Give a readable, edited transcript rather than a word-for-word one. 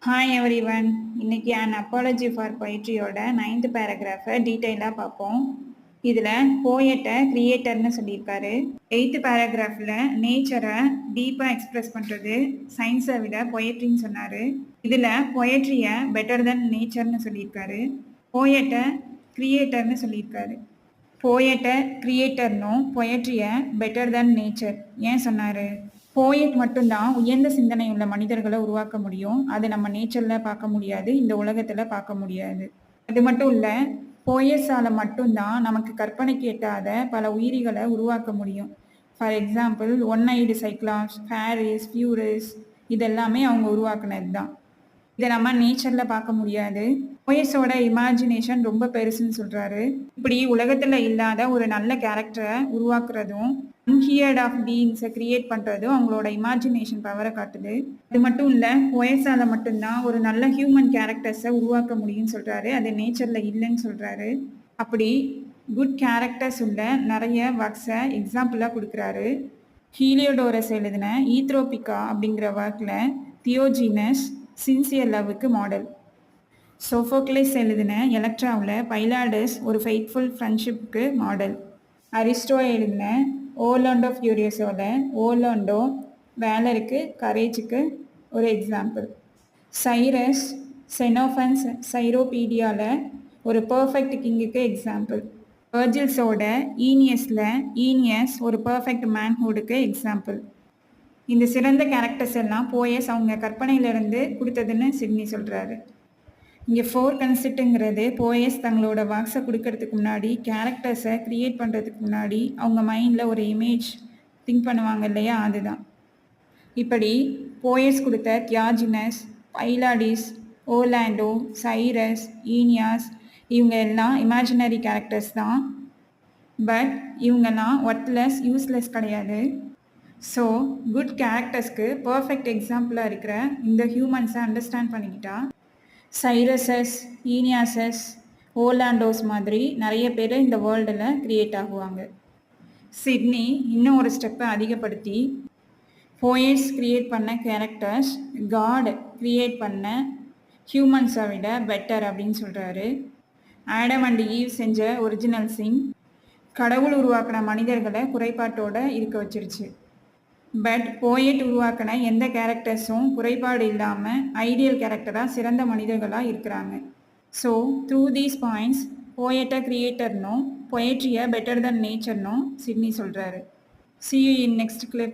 Hi everyone. இன்னைக்கு an apology for poetryயோட 9th பேராகிராஃபை டீட்டெயிலாக பார்ப்போம். இதில் போயட்டை கிரியேட்டர்னு சொல்லியிருக்காரு. 8th பேராகிராஃபில் நேச்சரை டீப்பாக எக்ஸ்பிரஸ் பண்ணுறது சயின்ஸை விட பொயட்ரின்னு சொன்னார். இதில் பொயட்ரியை பெட்டர் தென் நேச்சர்னு சொல்லியிருக்காரு. போயட்டை கிரியேட்டர்னு சொல்லியிருக்காரு. போயட்டை கிரியேட்டர்னும் பொயட்ரியை பெட்டர் தென் நேச்சர் ஏன் சொன்னார்? போயட் மட்டும்தான் உயர்ந்த சிந்தனை உள்ள மனிதர்களை உருவாக்க முடியும். அது நம்ம நேச்சரில் பார்க்க முடியாது, இந்த உலகத்தில் பார்க்க முடியாது. அது மட்டும் இல்லை, போயட்ஸால் மட்டும்தான் நமக்கு கற்பனைக்கு எட்டாத பல உயிரிகளை உருவாக்க முடியும். For example, one eyed Cyclops, fairies, Furies இதெல்லாமே அவங்க உருவாக்குனது தான். இதை நம்ம நேச்சரில் பார்க்க முடியாது. போயஸோட இமேஜினேஷன் ரொம்ப பெருசுன்னு சொல்கிறாரு. இப்படி உலகத்தில் இல்லாத ஒரு நல்ல கேரக்டரை உருவாக்குறதும் அன்ஹியர்ட் ஆஃப் பீயிங்ஸை கிரியேட் பண்ணுறதும் அவங்களோட இமேஜினேஷன் பவரை காட்டுது. அது மட்டும் இல்லை, போயஸால் மட்டும்தான் ஒரு நல்ல ஹியூமன் கேரக்டர்ஸை உருவாக்க முடியும்னு சொல்கிறாரு. அது நேச்சரில் இல்லைன்னு சொல்கிறாரு. அப்படி குட் கேரக்டர்ஸ் உள்ள நிறைய ஒர்க்ஸை எக்ஸாம்பிளாக கொடுக்குறாரு. ஹீலியோடோரஸ் எழுதின ஈத்ரோபிகா அப்படிங்கிற ஒர்க்கில் தியோஜீனஸ் சின்சியர் லவ்வுக்கு மாடல். சோஃபோக்லேஸ் எழுதின எலக்ட்ராவில் பைலாடஸ் ஒரு ஃபெய்ட்ஃபுல் ஃப்ரெண்ட்ஷிப்புக்கு மாடல். அரிஸ்டோ எழுதின ஓர்லாண்டோ ஃபியூரியஸோட ஓர்லாண்டோ வேலருக்கு கரேஜுக்கு ஒரு எக்ஸாம்பிள். சைரஸ் செனோஃபன்ஸ் சைரோபீடியாவில் ஒரு பர்ஃபெக்ட் கிங்குக்கு எக்ஸாம்பிள். வெர்ஜில்ஸோட ஈனியஸில் ஈனியஸ் ஒரு பர்ஃபெக்ட் மேன்ஹுட்டுக்கு எக்ஸாம்பிள். இந்த சிறந்த கேரக்டர்ஸ் எல்லாம் போயஸ் அவங்க கற்பனையிலிருந்து கொடுத்ததுன்னு சிட்னி சொல்கிறாரு. இங்கே 4 கன்செப்ட்டுங்கிறது போயஸ் தங்களோட ஒர்க்ஸை கொடுக்கறதுக்கு முன்னாடி, கேரக்டர்ஸை க்ரியேட் பண்ணுறதுக்கு முன்னாடி அவங்க மைண்டில் ஒரு இமேஜ் திங்க் பண்ணுவாங்க இல்லையா, அதுதான். இப்படி போயஸ் கொடுத்த தியாஜினஸ், பைலாடிஸ், ஓர்லாண்டோ, சைரஸ், ஈனியாஸ் இவங்க எல்லாம் இமேஜினரி கேரக்டர்ஸ் தான். பட் இவங்கெல்லாம் ஒர்த்லெஸ், யூஸ்லெஸ் கிடையாது. ஸோ குட் கேரக்டர்ஸ்க்கு பர்ஃபெக்ட் எக்ஸாம்பிளாக இருக்கிற இந்த ஹியூமன்ஸை அண்டர்ஸ்டாண்ட் பண்ணிக்கிட்டா சைரஸஸ், ஈனியாசஸ், ஓர்லாண்டோஸ் மாதிரி நிறைய பேர் இந்த வேர்ல்டில் க்ரியேட் ஆகுவாங்க. சிட்னி இன்னும் ஒரு ஸ்டெப்பை அதிகப்படுத்தி போயட்ஸ் க்ரியேட் பண்ண கேரக்டர்ஸ் காட் க்ரியேட் பண்ண ஹியூமன்ஸை விட பெட்டர் அப்படின்னு சொல்கிறாரு. ஆடம் அண்ட் ஈவ் செஞ்ச ஒரிஜினல் சின் கடவுள் உருவாக்கின மனிதர்களை குறைபாட்டோடு இருக்க வச்சிருச்சு. பட் போயட் உருவாக்கின எந்த கேரக்டர்ஸும் குறைபாடு இல்லாமல் ஐடியல் கேரக்டராக சிறந்த மனிதர்களாக இருக்கிறாங்க. ஸோ த்ரூ தீஸ் பாயிண்ட்ஸ் போயட்டை கிரியேட்டர்னும் பொயட்ரியை பெட்டர் தென் நேச்சர்னும் சிட்னி சொல்கிறாரு. See you in next clip.